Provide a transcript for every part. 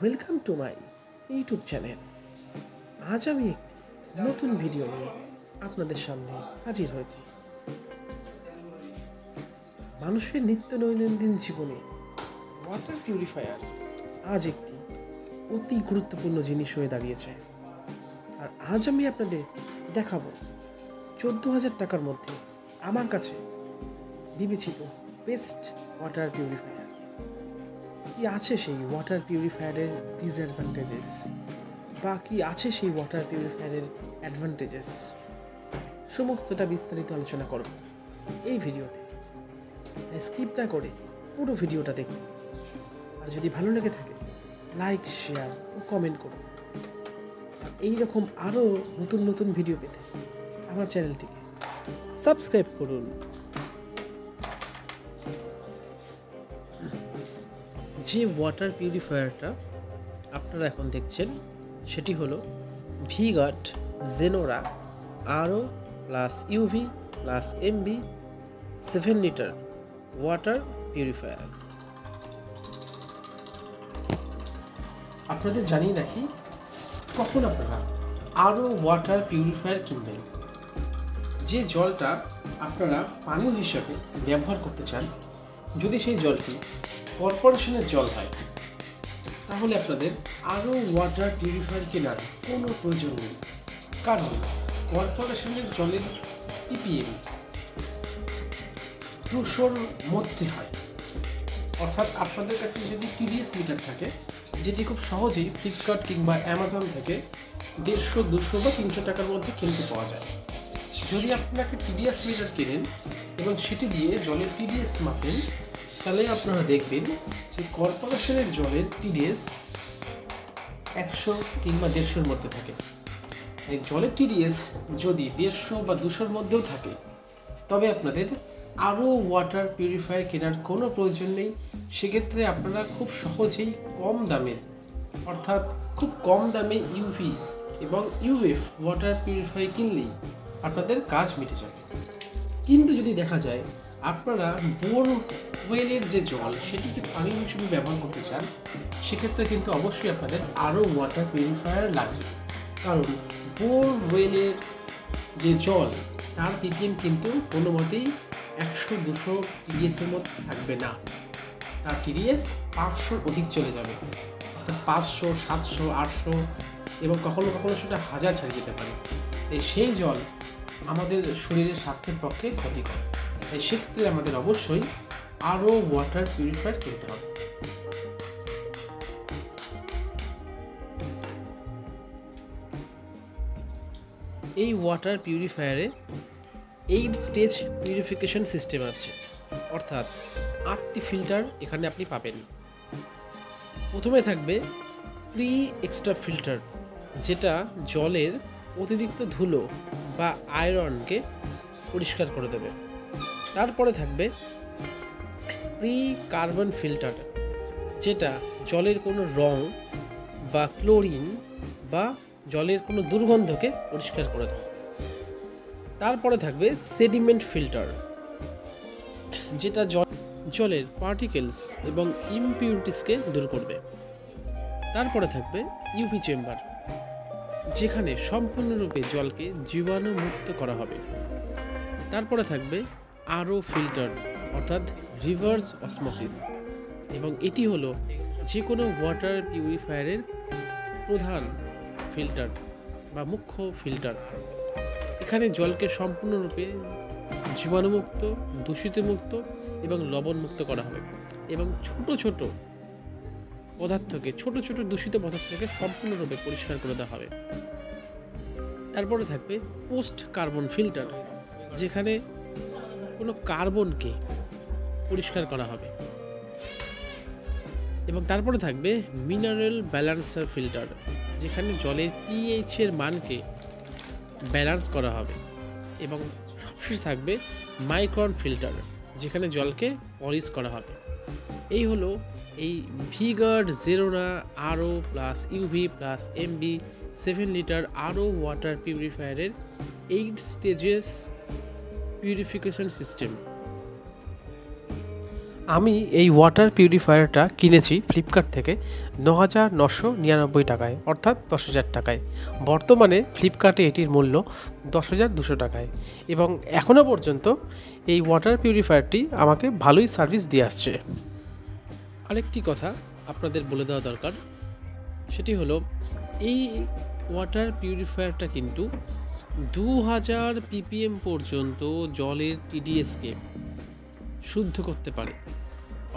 Welcome to my YouTube channel. আজ আমি একটি নতুন ভিডিও নিয়ে আপনাদের সামনে হাজির হয়েছি। মানুষের নিত্য দৈনন্দিন জীবনে ওয়াটার পিউরিফায়ার আজ একটি অতি গুরুত্বপূর্ণ জিনিস হয়ে দাঁড়িয়েছে। আর আজ আমি আপনাদের দেখাবো 14,000 টাকার মধ্যে আমার কাছে বিবেচিত বেস্ট ওয়াটার পিউরিফায়ার। কি আছে সেই ওয়াটার পিউরিফায়ারের ডিসঅ্যাডভান্টেজেস বা কি আছে সেই ওয়াটার পিউরিফায়ারের অ্যাডভান্টেজেস, সমস্তটা বিস্তারিত আলোচনা করব এই ভিডিওতে। স্কিপ না করে পুরো ভিডিওটা দেখুন। আর যদি ভালো লেগে থাকে লাইক, শেয়ার ও কমেন্ট করুন। আর এইরকম আরও নতুন নতুন ভিডিও পেতে আমার চ্যানেলটিকে সাবস্ক্রাইব করুন। যে ওয়াটার পিউরিফায়ারটা আপনারা এখন দেখছেন সেটি হলো V Guard Zenora RO plus UV plus MB 7 litre water purifier. আপনাদের জানিয়ে রাখি, কখন আপনারা RO ওয়াটার পিউরিফায়ার কিনবেন, যে জলটা আপনারা পানীয় হিসাবে ব্যবহার করতে চান, যদি সেই জলটি কর্পোরেশনের জল হয়, তাহলে আপনাদের RO ওয়াটার পিউরিফায়ার কেনার কোনো প্রয়োজন নেই। কারণ কর্পোরেশনের জলের PPM 200-র মধ্যে হয়। অর্থাৎ আপনাদের কাছে যদি TDS মিটার থাকে, যেটি খুব সহজেই ফ্লিপকার্ট কিংবা অ্যামাজন থেকে 150, 200 বা 300 টাকার মধ্যে কিনতে পাওয়া যায়। যদি আপনাকে TDS মিটার কেনেন এবং সেটি দিয়ে জলের TDS মাপেন, তাহলে আপনারা দেখবেন যে কর্পোরেশনের জলের TDS 100 কিংবা 150-র মধ্যে থাকে। এই জলের TDS যদি 150 বা 200-র মধ্যেও থাকে, তবে আপনাদের RO ওয়াটার পিউরিফায়ার কেনার কোনো প্রয়োজন নেই। সেক্ষেত্রে আপনারা খুব সহজেই কম দামের, অর্থাৎ খুব কম দামে UV এবং UF ওয়াটার পিউরিফায়ার কিনলেই আপনাদের কাজ মিটে যাবে। কিন্তু যদি দেখা যায় আপনারা বোরওয়েলের যে জল সেটিকে পানীয় হিসেবে ব্যবহার করতে চান, সেক্ষেত্রে কিন্তু অবশ্যই আপনাদের RO ওয়াটার পিউরিফায়ার লাগবে। কারণ বোরওয়েলের যে জল, তার PPM কিন্তু কোনো মতেই 100-200 TDS-এর মধ্যে থাকবে না। তার TDS 500-র অধিক চলে যাবে, অর্থাৎ 500, 700, 800 এবং কখনো কখনো সেটা 1000 ছাড়িয়ে যেতে পারে। সেই জল আমাদের শরীরের স্বাস্থ্যের পক্ষে ক্ষতিকর। তাই সেক্ষেত্রে আমাদের অবশ্যই RO ওয়াটার পিউরিফায়ার কিনতে হবে। এই ওয়াটার পিউরিফায়ারে 8 স্টেজ পিউরিফিকেশন সিস্টেম আছে, অর্থাৎ 8টি ফিল্টার এখানে আপনি পাবেন। প্রথমে থাকবে প্রি এক্সট্রা ফিল্টার, যেটা জলের অতিরিক্ত ধুলো বা আয়রনকে পরিষ্কার করে দেবে। তারপরে থাকবে প্রি কার্বন ফিল্টার, যেটা জলের কোনো রং বা ক্লোরিন বা জলের কোনো দুর্গন্ধকে পরিষ্কার করে দেবে। তারপরে থাকবে সেডিমেন্ট ফিল্টার, যেটা জলের পার্টিকেলস এবং ইমপিউরিটিসকে দূর করবে। তারপরে থাকবে UV চেম্বার, যেখানে সম্পূর্ণরূপে জলকে জীবাণুমুক্ত করা হবে। তারপরে থাকবে RO ফিল্টার, অর্থাৎ রিভার্স অসমোসিস, এবং এটি হলো যে কোনো ওয়াটার পিউরিফায়ারের প্রধান ফিল্টার বা মুখ্য ফিল্টার। এখানে জলকে সম্পূর্ণরূপে জীবাণুমুক্ত, দূষিতমুক্ত এবং লবণমুক্ত করা হবে, এবং ছোট ছোট পদার্থকে, ছোট ছোট দূষিত পদার্থকে সম্পূর্ণরূপে পরিষ্কার করে দেওয়া হবে। তারপরে থাকবে পোস্ট কার্বন ফিল্টার, যেখানে কোনো কার্বনকে পরিষ্কার করা হবে। এবং তারপরে থাকবে মিনারেল ব্যালেন্সার ফিল্টার, যেখানে জলের pH এর মানকে ব্যালেন্স করা হবে। এবং সবশেষে থাকবে মাইক্রন ফিল্টার, যেখানে জলকে পলিশ করা হবে। এই হলো এই V Guard Zenora RO plus UV plus MB 7 litre RO water পিউরিফায়ারের 8 স্টেজেস পিউরিফিকেশন সিস্টেম। আমি এই ওয়াটার পিউরিফায়ারটা কিনেছি ফ্লিপকার্ট থেকে ৯,৯৯৯ টাকায়, অর্থাৎ ১০,০০০ টাকায়। বর্তমানে ফ্লিপকার্টে এটির মূল্য ১০,২০০ টাকায়, এবং এখনও পর্যন্ত এই ওয়াটার পিউরিফায়ারটি আমাকে ভালোই সার্ভিস দিয়ে আসছে। আরেকটি কথা আপনাদের বলে দেওয়া দরকার, সেটি হলো এই ওয়াটার পিউরিফায়ারটা কিন্তু ২,০০০ ppm পর্যন্ত জলের টিডিএসকে শুদ্ধ করতে পারে।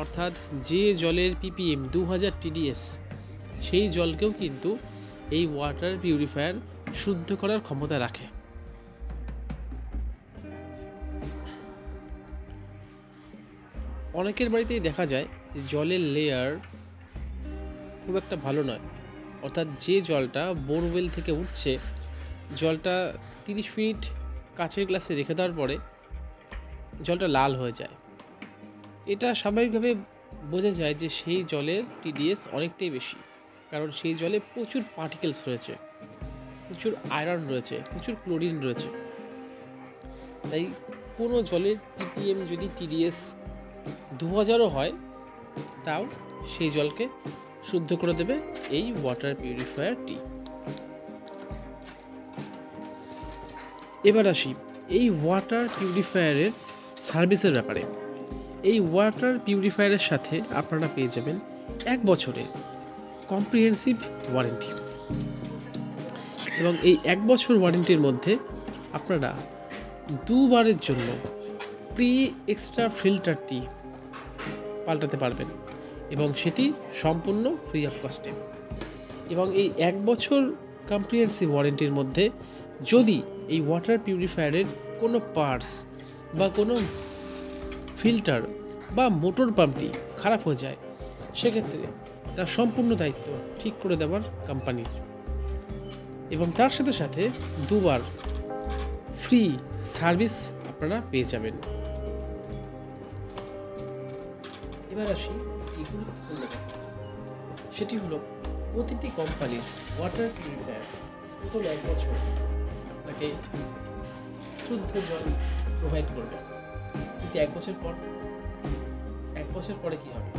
অর্থাৎ যে জলের ppm ২,০০০ TDS, সেই জলকেও কিন্তু এই ওয়াটার পিউরিফায়ার শুদ্ধ করার ক্ষমতা রাখে। অনেকের বাড়িতেই দেখা যায় যে জলের লেয়ার খুব একটা ভালো নয়। অর্থাৎ যে জলটা বোরওয়েল থেকে উঠছে, জলটা 30 মিনিট কাচের গ্লাসে রেখে দেওয়ার পরে জলটা লাল হয়ে যায়। এটা স্বাভাবিকভাবে বোঝা যায় যে সেই জলের টিডিএস অনেকটাই বেশি, কারণ সেই জলে প্রচুর পার্টিকেলস রয়েছে, প্রচুর আয়রন রয়েছে, প্রচুর ক্লোরিন রয়েছে। তাই কোনো জলের ppm যদি টিডিএস ২,০০০ও হয়, তাও সেই জলকে শুদ্ধ করে দেবে এই ওয়াটার পিউরিফায়ারটি। এবার আসি এই ওয়াটার পিউরিফায়ারের সার্ভিসের ব্যাপারে। এই ওয়াটার পিউরিফায়ারের সাথে আপনারা পেয়ে যাবেন 1 বছরের কম্প্রিহেন্সিভ ওয়ারেন্টি, এবং এই 1 বছর ওয়ারেন্টির মধ্যে আপনারা 2 বারের জন্য প্রি এক্সট্রা ফিল্টারটি পাল্টাতে পারবেন, এবং সেটি সম্পূর্ণ ফ্রি অফ কস্টে। এবং এই 1 বছর কম্প্রিহেন্সিভ ওয়ারেন্টির মধ্যে যদি এই ওয়াটার পিউরিফায়ারের কোনো পার্টস বা কোনো ফিল্টার বা মোটর পাম্পটি খারাপ হয়ে যায়, সেক্ষেত্রে তার সম্পূর্ণ দায়িত্ব ঠিক করে দেওয়ার কোম্পানির। এবং তার সাথে সাথে 2 বার ফ্রি সার্ভিস আপনারা পেয়ে যাবেন। এবার আসি একটি গুরুত্বপূর্ণ কথা, সেটি হলো প্রতিটি কোম্পানির ওয়াটার পিউরিফায়ার প্রথম 1 বছর আপনাকে শুদ্ধ জল প্রোভাইড করবে। কিন্তু 1 বছর পরে কি হবে?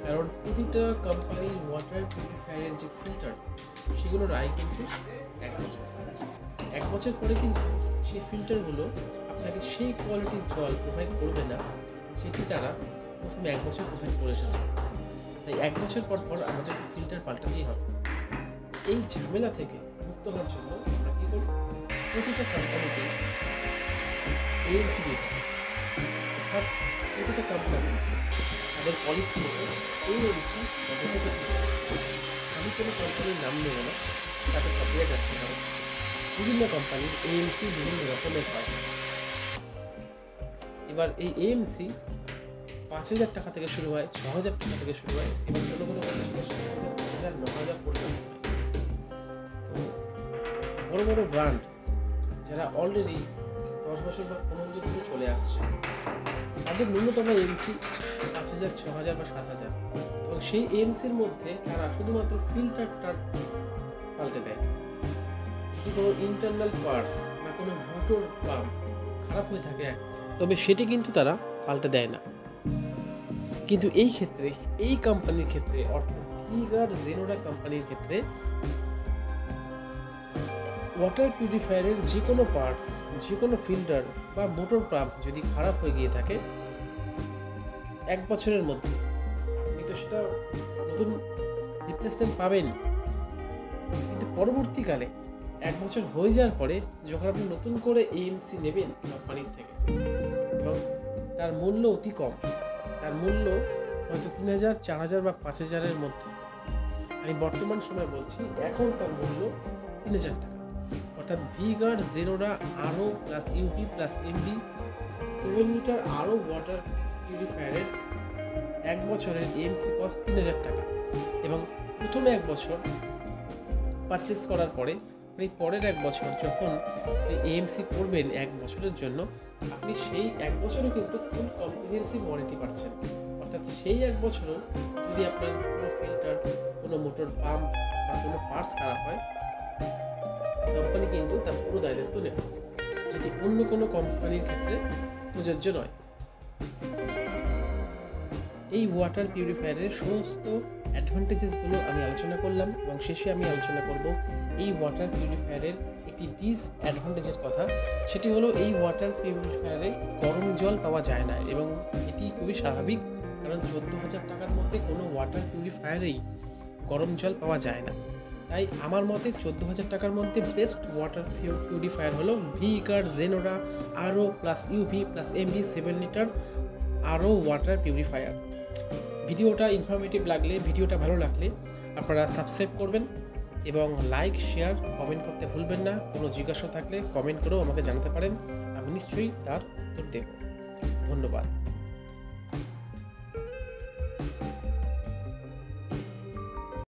কারণ প্রতিটা কোম্পানির ওয়াটার পিউরিফায়ারের যে ফিল্টার, সেগুলোর আয় কিন্তু 1 বছর পরে কিন্তু সেই ফিল্টারগুলো আপনাকে সেই কোয়ালিটির জল প্রোভাইড করবে না, যেটি তারা প্রথমে 1 বছর প্রোভাইড করে এসেছে। তাই 1 বছর পর আমাদের ফিল্টার পাল্টাতেই হবে। এই ঝামেলা থেকে মুক্ত হওয়ার জন্য আমরা কী করি? প্রতিটা কোম্পানিতে AMC দিয়ে থাকি। অর্থাৎ প্রতিটা কোম্পানি তাদের পলিসি মতো AMC আমি কোনো কোম্পানির নাম নেব না, তাদের কপিরাইট আসতে পারে। বিভিন্ন কোম্পানির AMC বিভিন্ন রকমের হয়। এবার এই AMC 5,000 টাকা থেকে শুরু হয়, 6,000 টাকা থেকে শুরু হয়, এবং কোনো কোম্পানি 7,000, 9,000 পর্যন্ত হয়। তো বড় বড় ব্র্যান্ড যারা অলরেডি 10 বছর বা 15 বছর ধরে চলে আসছে, তাদের ন্যূনতম AMC 5,000, 6,000 বা 7,000, এবং সেই AMCর মধ্যে তারা শুধুমাত্র ফিল্টারটা পাল্টে দেয়। যদি কোনো ইন্টারনাল পার্টস বা কোনো মোটর পাম্প খারাপ হয়ে থাকে, তবে সেটি কিন্তু তারা পাল্টে দেয় না। কিন্তু এই ক্ষেত্রে, এই কোম্পানির ক্ষেত্রে, অর্থাৎ ভিগার্ড জেনোরা কোম্পানির ক্ষেত্রে ওয়াটার পিউরিফায়ারের যে কোনো পার্টস, যে কোনো ফিল্টার বা মোটর পাম্প যদি খারাপ হয়ে গিয়ে থাকে, 1 বছরের মধ্যে আপনি তো সেটা নতুন রিপ্লেসমেন্ট পাবেন। কিন্তু পরবর্তীকালে 1 বছর হয়ে যাওয়ার পরে যখন আপনি নতুন করে AMC নেবেন কোম্পানির থেকে, এবং তার মূল্য অতি কম, তার মূল্য হয়তো 3,000, 4,000 বা 5,000-এর মধ্যে। আমি বর্তমান সময় বলছি, এখন তার মূল্য 3,000 টাকা। অর্থাৎ ভিগার্ড জেনোরা আরও plus UP plus MB 7 litre আরও ওয়াটার পিউরিফায়ারের 1 বছরের AMC কস্ট 3,000 টাকা। এবং প্রথম 1 বছর পারচেস করার পরে, এই পরের 1 বছর যখন এই AMC করবেন 1 বছরের জন্য, আপনি সেই 1 বছরও কিন্তু ফুল কম্প্রিহেন্সিভ ওয়ারেন্টি পাচ্ছেন। অর্থাৎ সেই 1 বছরও যদি আপনার কোনো ফিল্টার, কোনো মোটর পাম্প বা কোনো পার্টস খারাপ হয়, কোম্পানি কিন্তু তার পুরো দায়িত্ব নেবে, যেটি অন্য কোনো কোম্পানির ক্ষেত্রে প্রযোজ্য নয়। এই ওয়াটার পিউরিফায়ারের সমস্ত অ্যাডভান্টেজেসগুলো আমি আলোচনা করলাম এবং শেষে আমি আলোচনা করব এই ওয়াটার পিউরিফায়ারের একটি ডিসঅ্যাডভান্টেজের কথা। সেটি হলো এই ওয়াটার পিউরিফায়ারে গরম জল পাওয়া যায় না এবং এটি খুবই স্বাভাবিক, কারণ 14,000 টাকার মধ্যে কোনো ওয়াটার পিউরিফায়ারেই গরম জল পাওয়া যায় না। তাই আমার মতে 14,000 টাকার মধ্যে বেস্ট ওয়াটার পিউরিফায়ার হলো V Guard Zenora RO plus UV plus MV 7 litre RO water purifier. ভিডিওটা ইনফরমেটিভ লাগলে, ভিডিওটা ভালো লাগলে আপনারা সাবস্ক্রাইব করবেন এবং লাইক, শেয়ার, কমেন্ট করতে ভুলবেন না। কোনো জিজ্ঞাসা থাকলে কমেন্ট করেও আমাকে জানাতে পারেন, আমি নিশ্চয়ই তার উত্তর দেব। ধন্যবাদ।